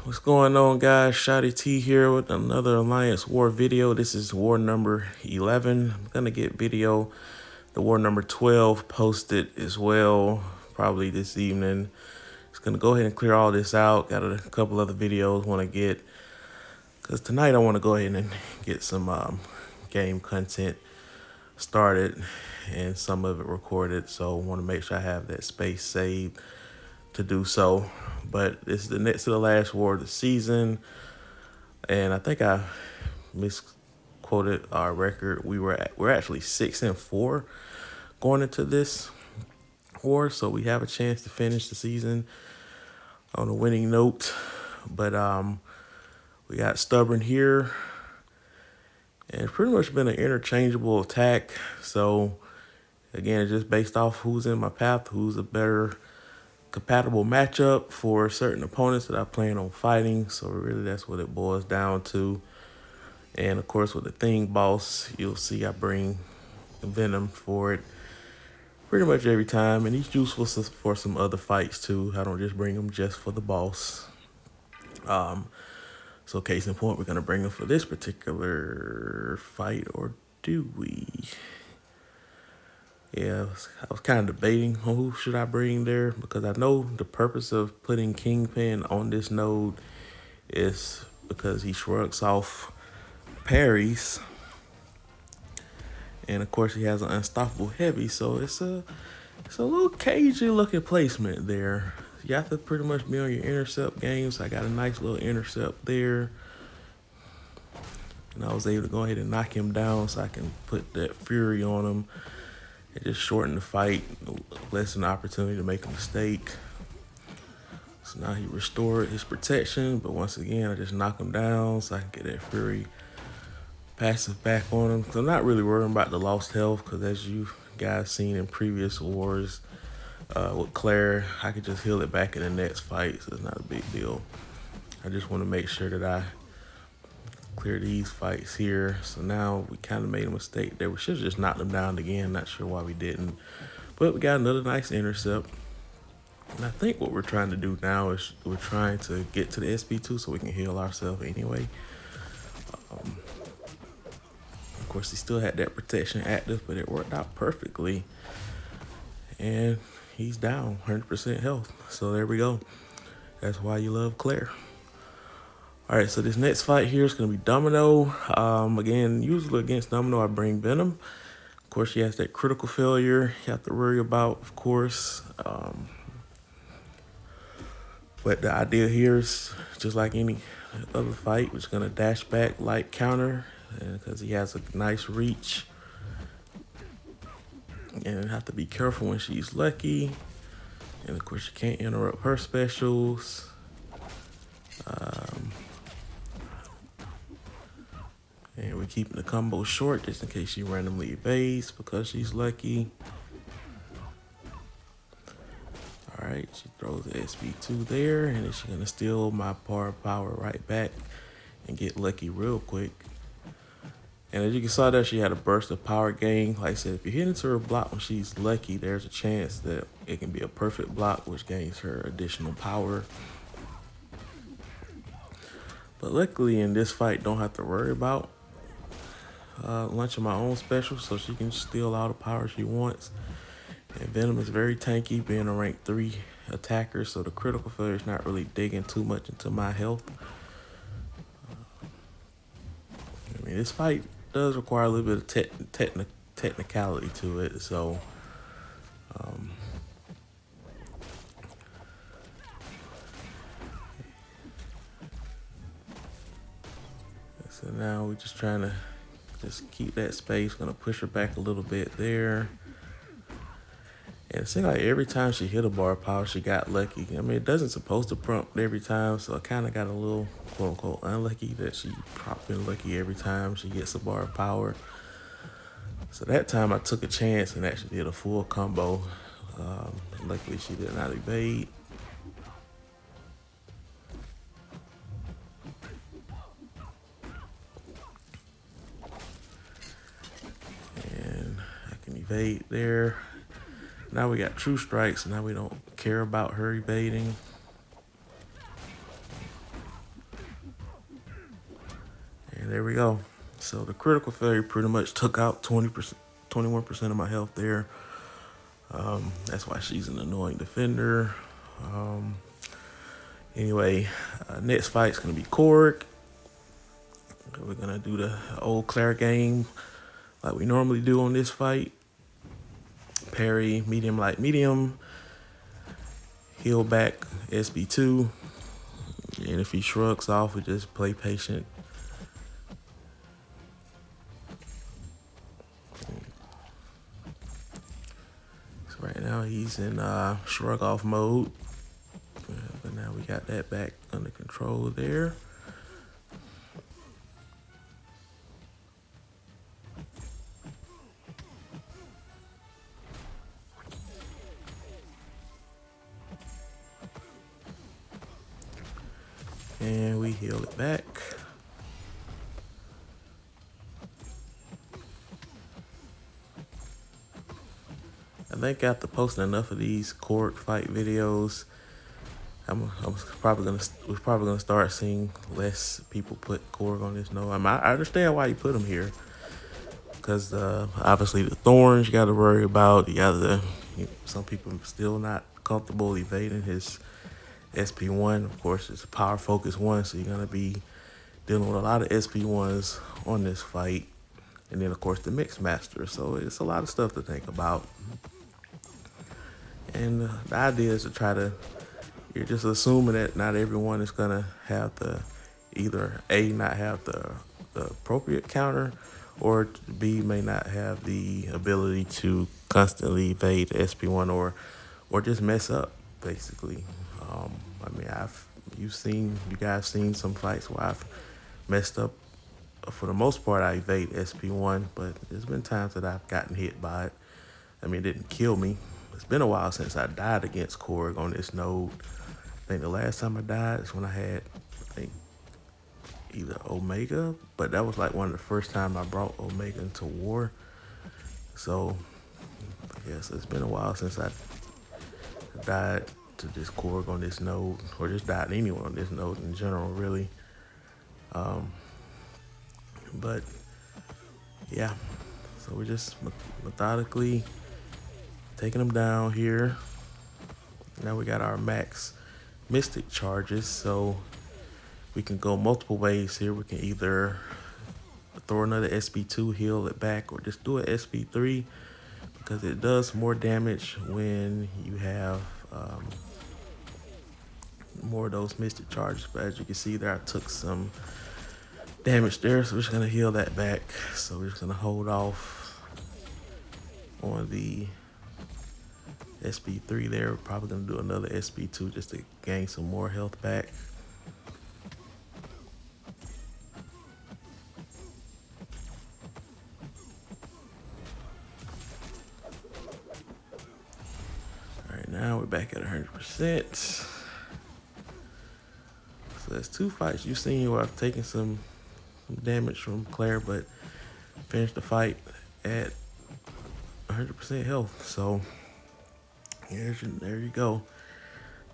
What's going on, guys? Shotty T here with another Alliance War video. This is war number 11. I'm gonna get the war number 12 posted as well, probably this evening. Just gonna go ahead and clear all this out. Got a couple other videos want to get, because tonight I want to go ahead and get some game content started and some of it recorded. So I want to make sure I have that space saved to do so. But this is the next to the last war of the season, and I think I misquoted our record. We're actually 6-4 going into this war, so we have a chance to finish the season on a winning note. But we got Stubborn here, and it's pretty much been an interchangeable attack. So again, just based off who's in my path, who's a better compatible matchup for certain opponents that I plan on fighting. So really that's what it boils down to. And of course with the Thing Boss, you'll see I bring Venom for it pretty much every time, and he's useful for some other fights too. I don't just bring him just for the boss. So case in point, we're gonna bring him for this particular fight, or do we? Yeah, I was kind of debating on who should I bring there, because I know the purpose of putting Kingpin on this node is because he shrugs off parries, and of course he has an unstoppable heavy, so it's a little cagey looking placement there. You have to pretty much be on your intercept games. I got a nice little intercept there, and I was able to go ahead and knock him down so I can put that fury on him. It just shortened the fight, less an opportunity to make a mistake. So now he restored his protection, but once again, I just knock him down so I can get that fury passive back on him. So I'm not really worrying about the lost health, because as you guys seen in previous wars with Claire, I could just heal it back in the next fight, so it's not a big deal. I just want to make sure that I clear these fights here. So now we kind of made a mistake there. We should have just knocked them down again. Not sure why we didn't, but we got another nice intercept. And I think what we're trying to do now is we're trying to get to the SP2 so we can heal ourselves anyway. Of course, he still had that protection active, but it worked out perfectly. And he's down 100% health. So there we go. That's why you love Claire. All right, so this next fight here is going to be Domino. Again, usually against Domino, I bring Venom. Of course, she has that critical failure you have to worry about, of course. But the idea here is just like any other fight, we're just going to dash back, light counter, because he has a nice reach. And have to be careful when she's lucky. And of course, you can't interrupt her specials. And we're keeping the combo short just in case she randomly evades because she's lucky. All right, she throws the SB2 there, and then she's gonna steal my power right back and get lucky real quick. And as you can saw there, she had a burst of power gain. Like I said, if you hit into her block when she's lucky, there's a chance that it can be a perfect block, which gains her additional power. But luckily in this fight, don't have to worry about launching my own special, so she can steal all the power she wants. And Venom is very tanky, being a rank 3 attacker, so the critical failure is not really digging too much into my health. I mean, this fight does require a little bit of technicality to it, so so now we're just trying to just keep that space. Gonna push her back a little bit there. And it seemed like every time she hit a bar of power, she got lucky. I mean, it doesn't supposed to prompt every time, so I kind of got a little quote-unquote unlucky that she probably been lucky every time she gets a bar of power. So that time I took a chance and actually did a full combo. Luckily, she did not evade. And I can evade there. Now we got true strikes, and now we don't care about her evading. there we go. So the critical failure pretty much took out 20%, 21% of my health there. That's why she's an annoying defender. Um, anyway, next fight's gonna be Korg. We're gonna do the old Claire game like we normally do on this fight. Parry, medium, light, medium. Heal back, SB2. And if he shrugs off, we just play patient. So right now he's in shrug off mode. But now we got that back under control there. And we heal it back. I think after posting enough of these Korg fight videos, we're probably gonna start seeing less people put Korg on this node. I mean, I understand why you put him here, because obviously the thorns you got to worry about. Some people still not comfortable evading his SP1. Of course, it's a power focus one, so you're gonna be dealing with a lot of SP1s on this fight, and then of course the mix master. So it's a lot of stuff to think about. And the idea is to try to, you're just assuming that not everyone is gonna have either A, not have the appropriate counter, or B, may not have the ability to constantly evade the SP1 or just mess up, basically. I mean, you guys seen some fights where I've messed up. For the most part, I evade SP1, but there's been times that I've gotten hit by it. I mean, it didn't kill me. It's been a while since I died against Korg on this node. I think the last time I died is when I had, either Omega, but that was like one of the first time I brought Omega into war. So, yes, it's been a while since I died to this Korg on this node, or just died anyone on this node in general, really. But yeah, so we're just methodically taking them down here. Now we got our max mystic charges, so we can go multiple ways here. We can either throw another SB2, heal it back, or just do an SB3, because it does more damage when you have more of those mystic charges. But as you can see there, I took some damage there, so we're just gonna heal that back. So we're just gonna hold off on the SB3 there. We're probably gonna do another SB2 just to gain some more health back. All right, now we're back at 100%. So that's two fights you've seen where I've taken some damage from Claire, but finished the fight at 100% health. So there you go.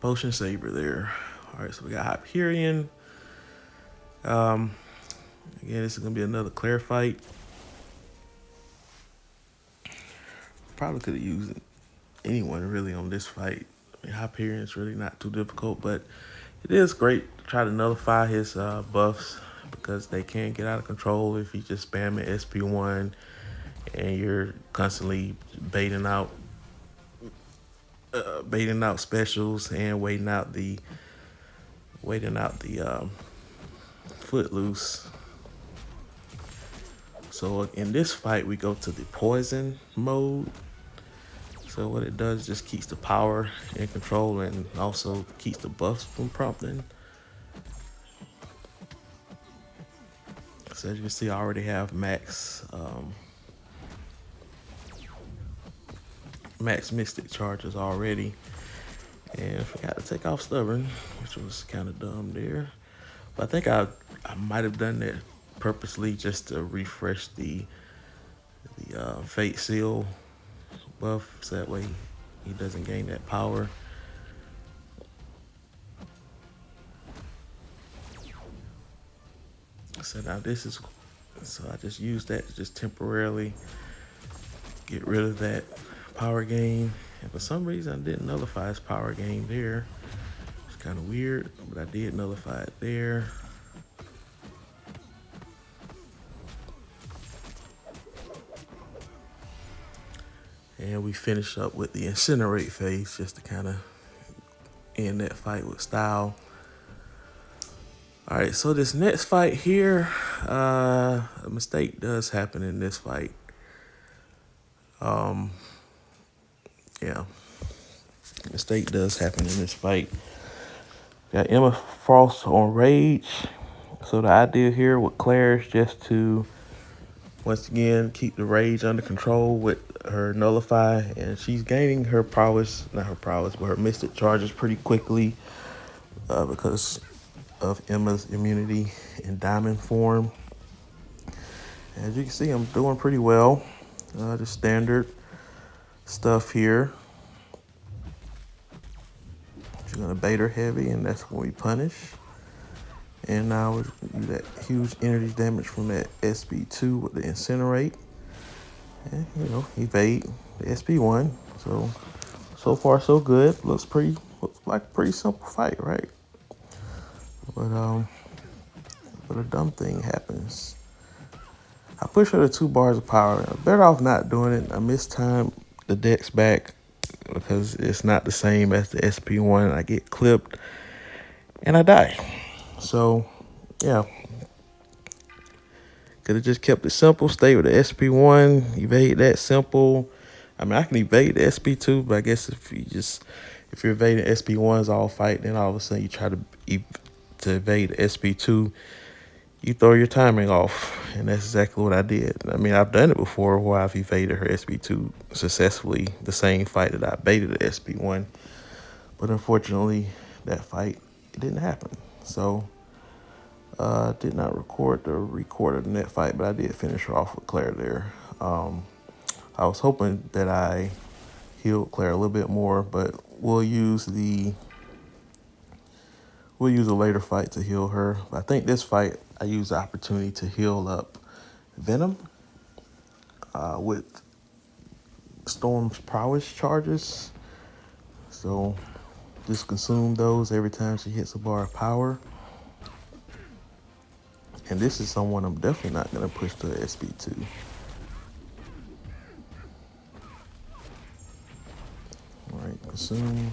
Potion Saber there. All right, so we got Hyperion. Again, this is gonna be another Claire fight. Probably could have used anyone really on this fight. I mean, Hyperion is really not too difficult, but it is great to try to nullify his buffs, because they can get out of control if you just spam an SP1 and you're constantly baiting out specials and waiting out the Footloose. So in this fight, we go to the poison mode. So what it does just keeps the power in control and also keeps the buffs from prompting. So as you can see, I already have max mystic charges already. And I forgot to take off Stubborn, which was kind of dumb there. But I think I might have done that purposely just to refresh the Fate Seal buff, so that way he doesn't gain that power. So now this is, so I just used that to just temporarily get rid of that power gain. And for some reason, I didn't nullify his power gain there. It's kind of weird, but I did nullify it there. And we finish up with the incinerate phase just to kind of end that fight with style. All right, so this next fight here, a mistake does happen in this fight. Yeah, mistake does happen in this fight. Got Emma Frost on Rage. So the idea here with Claire is just to, once again, keep the Rage under control with her Nullify. And she's gaining her prowess, not her prowess, but her Mystic charges pretty quickly because of Emma's immunity in Diamond form. As you can see, I'm doing pretty well. The standard stuff here. She's gonna bait her heavy, and that's when we punish. And now we do that huge energy damage from that SP2 with the Incinerate. And, you know, evade the SP1. So far so good. Looks like a pretty simple fight, right? But a dumb thing happens. I push her to 2 bars of power. I'm better off not doing it. I mistimed the dex back because it's not the same as the SP1. I get clipped and I die. So, yeah. Could have just kept it simple, stay with the SP1, evade that simple. I mean, I can evade the SP2, but I guess if you're evading SP1s all fight, then all of a sudden you try to evade the SP2, you throw your timing off, and that's exactly what I did. I mean, I've done it before where I've evaded her SP2 successfully, the same fight that I baited the SP1, but unfortunately, that fight, it didn't happen. So, did not record the net fight, but I did finish her off with Claire there. I was hoping that I healed Claire a little bit more, but we'll use a later fight to heal her. I think this fight, I used the opportunity to heal up Venom with Storm's prowess charges. So just consume those every time she hits a bar of power. And this is someone I'm definitely not going to push to SP2. All right, consume.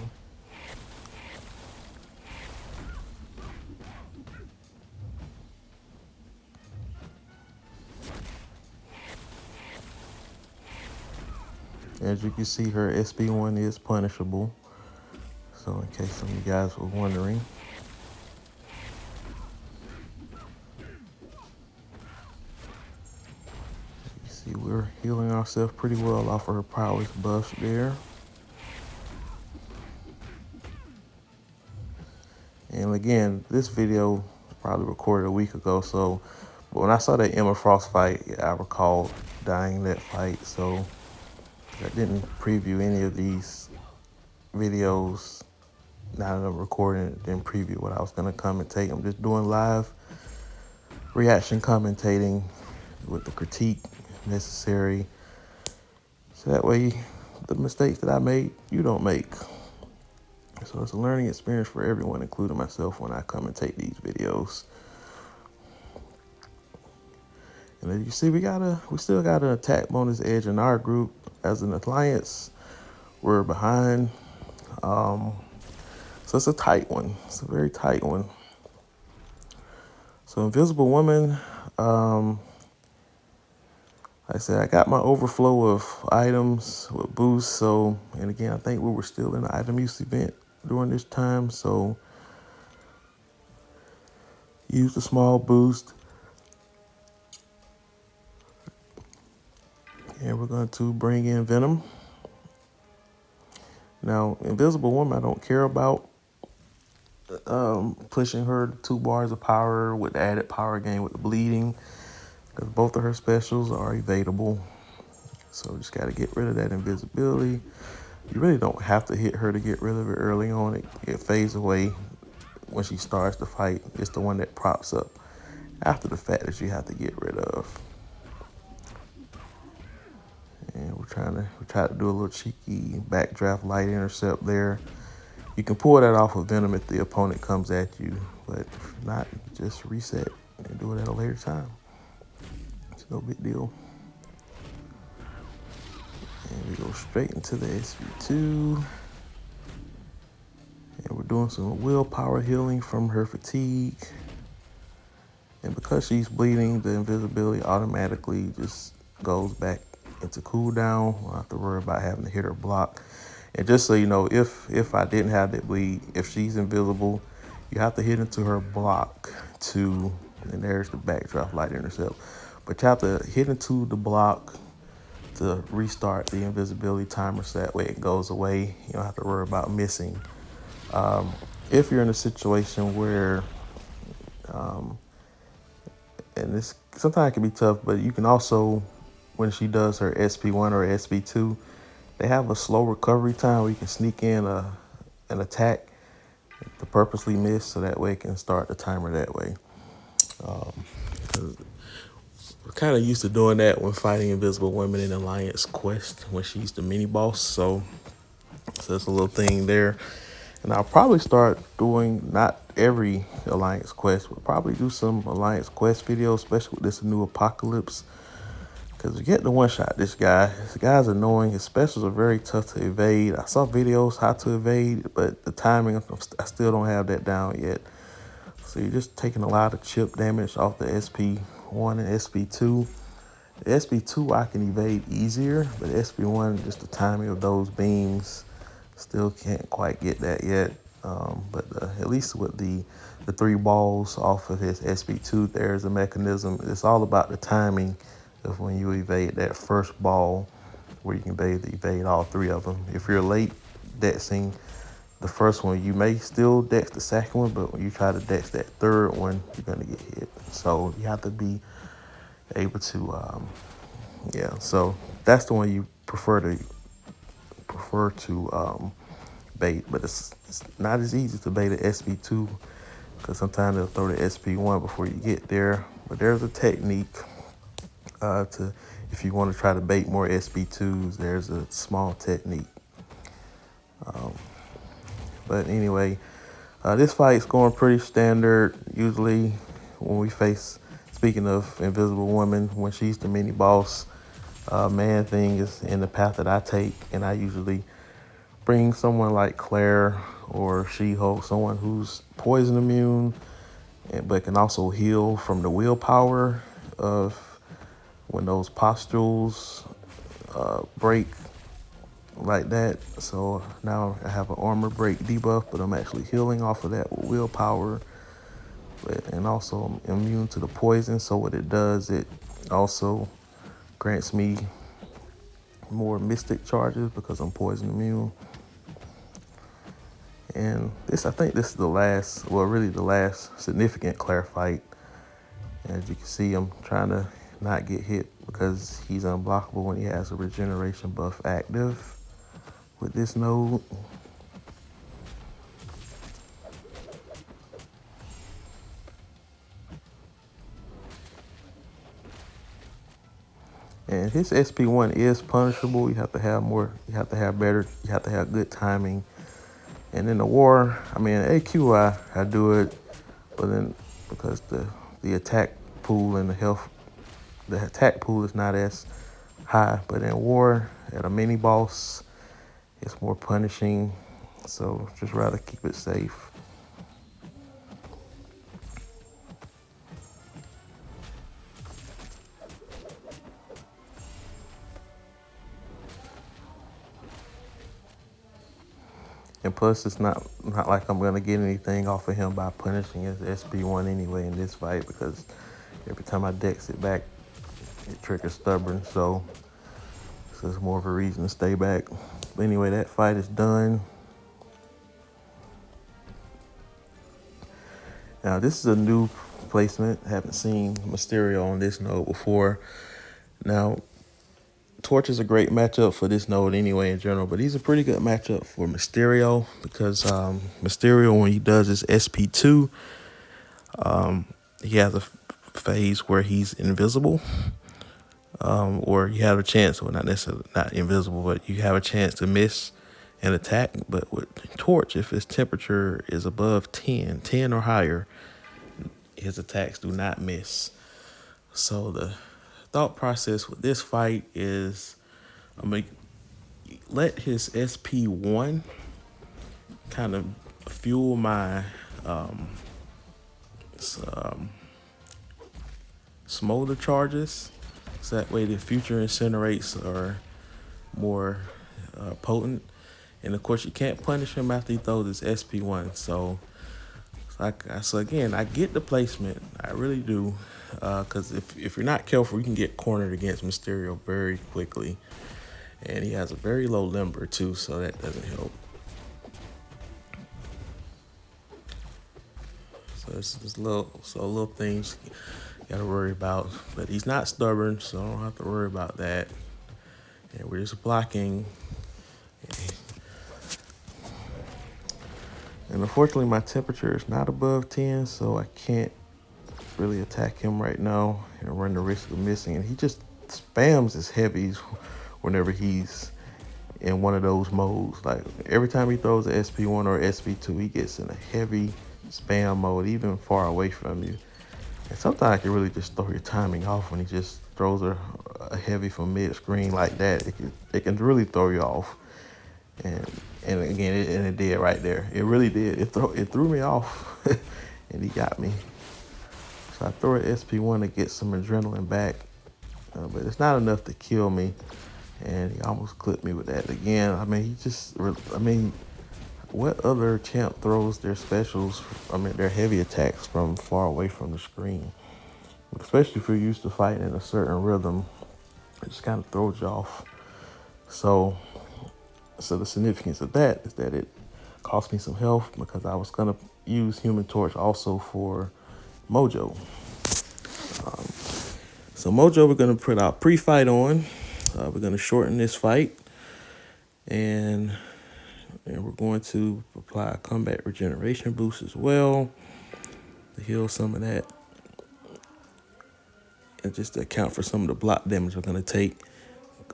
As you can see, her SP1 is punishable. So in case some of you guys were wondering. You see, we're healing ourselves pretty well off of her prowess buff there. And again, this video was probably recorded a week ago, so but when I saw that Emma Frost fight, I recalled dying that fight, so I didn't preview any of these videos. Now that I'm recording it, didn't preview what I was going to commentate. I'm just doing live reaction commentating with the critique necessary, so that way the mistakes that I made, you don't make. So it's a learning experience for everyone, including myself, when I commentate these videos. And as you see, we still got an attack bonus edge in our group. As an alliance, we're behind. So it's a tight one. It's a very tight one. So Invisible Woman, like I said, I got my overflow of items with boosts. So, and again, I think we were still in the item use event during this time. So use the small boost. And we're going to bring in Venom. Now, Invisible Woman, I don't care about pushing her 2 bars of power with the added power gain with the bleeding, because both of her specials are evadable. So just got to get rid of that invisibility. You really don't have to hit her to get rid of it early on. It fades away when she starts the fight. It's the one that props up after the fact that you have to get rid of. And we try to do a little cheeky backdraft light intercept there. You can pull that off of Venom if the opponent comes at you, but if not, just reset and do it at a later time. It's no big deal. And we go straight into the SV2. And we're doing some willpower healing from her fatigue. And because she's bleeding, the invisibility automatically just goes back into cooldown. I don't have to worry about having to hit her block. And just so you know, if I didn't have that bleed, if she's invisible, you have to hit into her block to, and there's the backdraft light intercept. But you have to hit into the block to restart the invisibility timer so that way it goes away. You don't have to worry about missing. If you're in a situation where, and this sometimes it can be tough, but you can also, when she does her SP1 or SP2, they have a slow recovery time where you can sneak in an attack to purposely miss so that way it can start the timer that way. We're kind of used to doing that when fighting Invisible Women in Alliance Quest when she's the mini boss. So that's a little thing there. And I'll probably start doing not every Alliance Quest, but probably do some Alliance Quest videos, especially with this new Apocalypse. Because you get to one-shot this guy. This guy's annoying. His specials are very tough to evade. I saw videos how to evade, but the timing, I still don't have that down yet. So you're just taking a lot of chip damage off the SP1 and SP2. The SP2 I can evade easier, but SP1, just the timing of those beams, still can't quite get that yet. But at least with the 3 balls off of his SP2, there's a mechanism. It's all about the timing of when you evade that first ball, where you can evade all 3 of them. If you're late dexing the first one, you may still dex the second one, but when you try to dex that third one, you're gonna get hit. So you have to be able to, yeah. So that's the one you prefer to bait, but it's not as easy to bait an SP2 because sometimes they'll throw the SP1 before you get there. But there's a technique to, if you want to try to bait more SP2s, there's a small technique. But anyway, this fight's going pretty standard. Usually when we face, speaking of Invisible Woman, when she's the mini boss, Man Thing is in the path that I take, and I usually bring someone like Claire or She-Hulk, someone who's poison immune, but can also heal from the willpower of when those pustules break like that. So now I have an armor break debuff, but I'm actually healing off of that with willpower, and also I'm immune to the poison. So what it does, it also grants me more mystic charges because I'm poison immune. And I think this is the last, well, really the last significant Claire fight. As you can see, I'm trying to not get hit because he's unblockable when he has a regeneration buff active with this node. And his SP1 is punishable. You have to have more, you have to have better, you have to have good timing. And in the war, I mean, AQ, I do it, but then because the attack pool and the attack pool is not as high, but in war, at a mini boss, it's more punishing. So just rather keep it safe. And plus, it's not like I'm gonna get anything off of him by punishing his SP1 anyway in this fight, because every time I dex it back, it triggers stubborn. So it's more of a reason to stay back. But anyway, that fight is done. Now this is a new placement. Haven't seen Mysterio on this node before. Now, Torch is a great matchup for this node anyway in general, but he's a pretty good matchup for Mysterio because Mysterio, when he does his SP2, he has a phase where he's invisible, or you have a chance, well, not necessarily not invisible, but you have a chance to miss an attack. But with Torch, if his temperature is above 10 or higher, his attacks do not miss. So the thought process with this fight is I'm going to let his SP1 kind of fuel my smolder charges, so that way the future incinerates are more potent. And of course, you can't punish him after he throws his SP1. So again, I get the placement, I really do, because if you're not careful, you can get cornered against Mysterio very quickly, and he has a very low limber too, so that doesn't help. So it's just little things you gotta worry about, but he's not stubborn, so I don't have to worry about that. And we're just blocking. And unfortunately, my temperature is not above 10, so I can't really attack him right now and run the risk of missing. And he just spams his heavies whenever he's in one of those modes. Like every time he throws an SP1 or SP2, he gets in a heavy spam mode, even far away from you. And sometimes I can really just throw your timing off when he just throws a heavy from mid-screen like that. It can really throw you off. And again, it did right there. It really did. It threw me off, and he got me. So I throw an SP1 to get some adrenaline back, but it's not enough to kill me. And he almost clipped me with that again. I mean, what other champ throws their specials, their heavy attacks from far away from the screen? Especially if you're used to fighting in a certain rhythm, it just kind of throws you off. So the significance of that is that it cost me some health, because I was going to use Human Torch also for Mojo. So Mojo, we're going to put our pre-fight on. We're going to shorten this fight. And we're going to apply a combat regeneration boost as well to heal some of that. And just to account for some of the block damage we're going to take.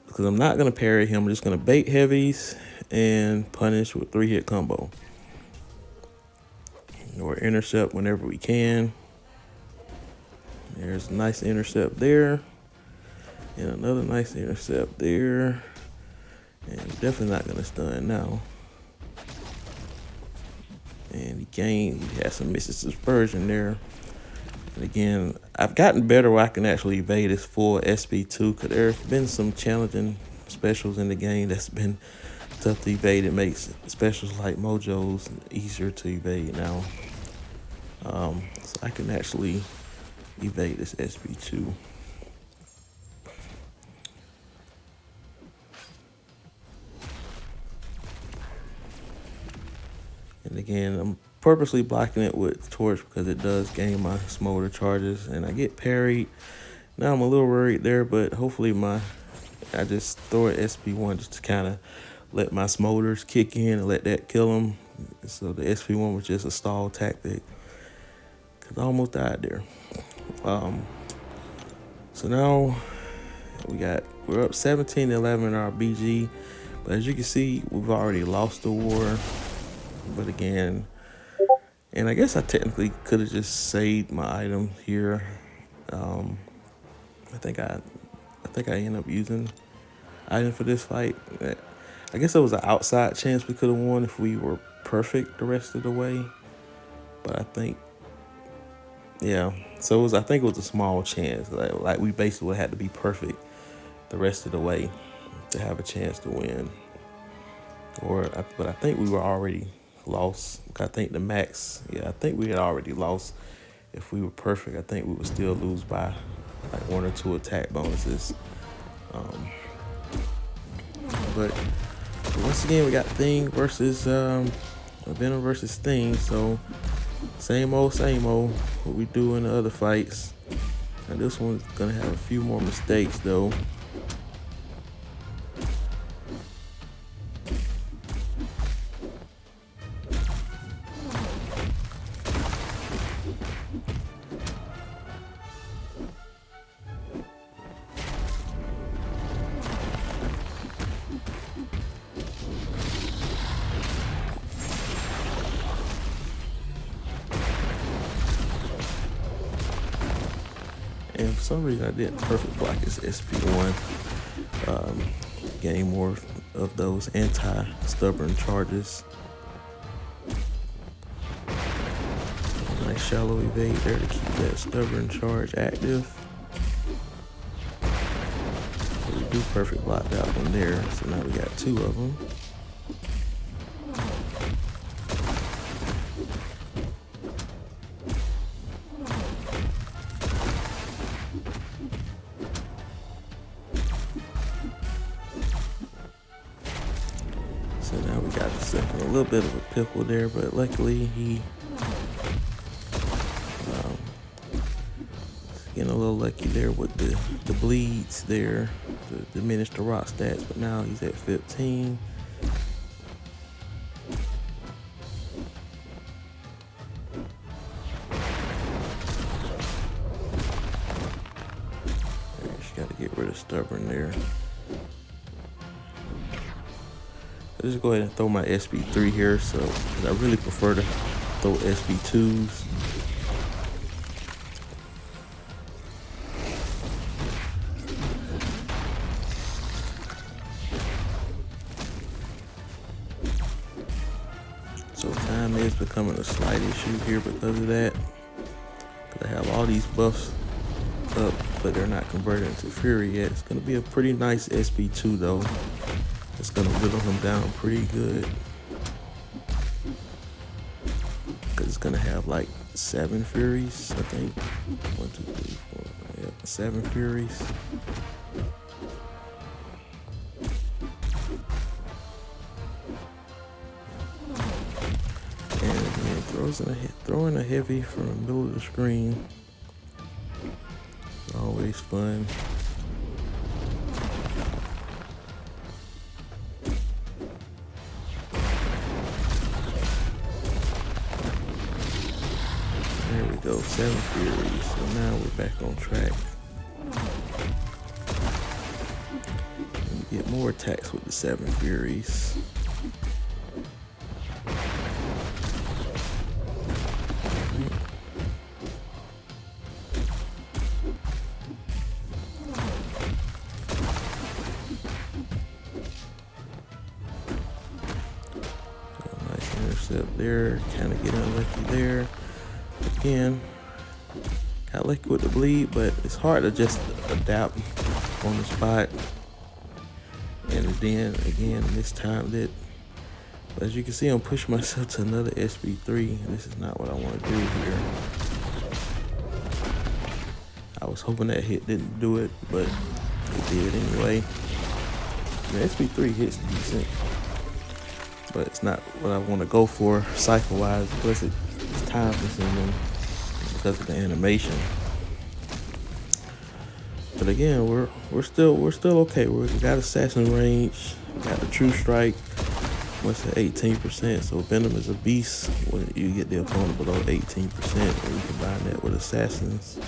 Because I'm not going to parry him. I'm just going to bait heavies and punish with 3-hit combo. Or intercept whenever we can. There's a nice intercept there. And another nice intercept there. And definitely not going to stun now. And he had some Mystic Dispersion there. And again, I've gotten better where I can actually evade his full SP2, because there's been some challenging specials in the game that's been tough to evade. It makes specials like Mojo's easier to evade now. So I can actually evade this SP2. And again, I'm purposely blocking it with Torch because it does gain my smolder charges, and I get parried. Now I'm a little worried there, but hopefully I just throw an SP1 just to kind of let my smolders kick in and let that kill him. So the SP1 was just a stall tactic, because I almost died there. So now we're up 17-11 in our BG, but as you can see, we've already lost the war. But again, and I guess I technically could have just saved my item here. I think I ended up using item for this fight. I guess there was an outside chance we could have won if we were perfect the rest of the way. But I think, yeah. So I think it was a small chance. Like we basically had to be perfect the rest of the way to have a chance to win. But I think we were already lost. I think the max, I think we had already lost. If we were perfect, I think we would still lose by like 1 or 2 attack bonuses. But once again, we got Thing versus Venom versus Thing. So same old what we do in the other fights. And this one's gonna have a few more mistakes though. And for some reason I didn't perfect block his SP1. Gain more of those anti-stubborn charges. Nice shallow evade there to keep that stubborn charge active. So we do perfect block that one there. So now we got 2 of them. So now we got a little bit of a pickle there, but luckily he getting a little lucky there with the bleeds there to diminish the rock stats, but now he's at 15. Just got to get rid of stubborn there. I'll just go ahead and throw my SB3 here, so I really prefer to throw SB2s. So time is becoming a slight issue here because of that. Because I have all these buffs up, but they're not converted into Fury yet. It's going to be a pretty nice SB2 though. It's going to whittle him down pretty good. Because it's going to have like 7 Furies, I think. 1, 2, 3, 4, yeah, 7 Furies. Throwing a heavy from the middle of the screen. Always fun. There we go, 7 Furies. So now we're back on track. And we get more attacks with the 7 Furies. Intercept there, kind of get unlucky there. Again, got lucky with the bleed, but it's hard to just adapt on the spot. And then again, this time that, as you can see, I'm pushing myself to another SB3. This is not what I want to do here. I was hoping that hit didn't do it, but it did anyway. The SB3 hits decent, but it's not what I want to go for cycle-wise. Plus, it's time consuming because of the animation. But again, we're still okay. We got assassin range, we got the true strike. What's at 18%? So Venom is a beast when you get the opponent below 18%, and you combine that with assassins.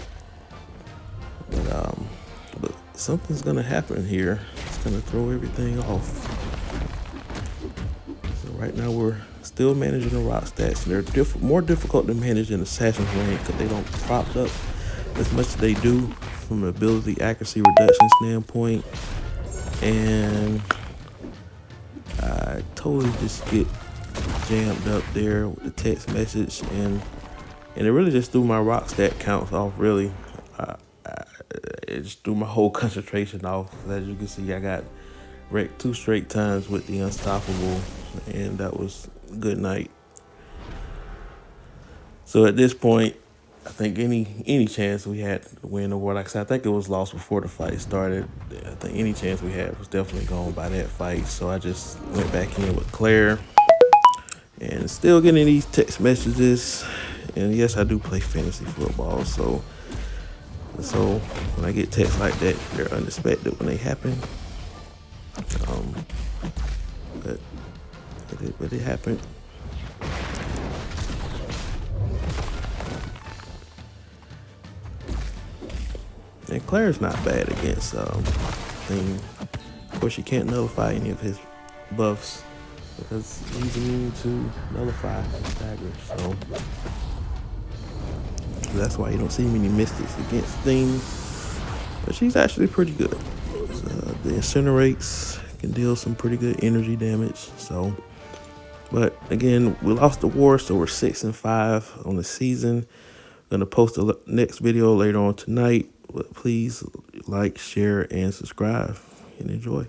But something's gonna happen here. It's gonna throw everything off. Right now we're still managing the rock stats, and they're more difficult to manage in Assassin's Range because they don't prop up as much as they do from an ability accuracy reduction standpoint. And I totally just get jammed up there with the text message, and it really just threw my rock stat counts off. Really, it just threw my whole concentration off. As you can see, I got wrecked 2 straight times with the Unstoppable, and that was good night. So at this point, I think any chance we had to win the war, like I said, I think it was lost before the fight started. I think any chance we had was definitely gone by that fight. So I just went back in with Claire, and still getting these text messages. And yes, I do play fantasy football, so when I get texts like that, they're unexpected when they happen. But it happened. And Claire's not bad against Thing. Of course, you can't nullify any of his buffs because he's immune to nullify and stagger. So that's why you don't see many mystics against Thing. but she's actually pretty good. The incinerates can deal some pretty good energy damage. So, but again, we lost the war, so we're 6-5 on the season. I'm gonna post the next video later on tonight. But please like, share, and subscribe, and enjoy.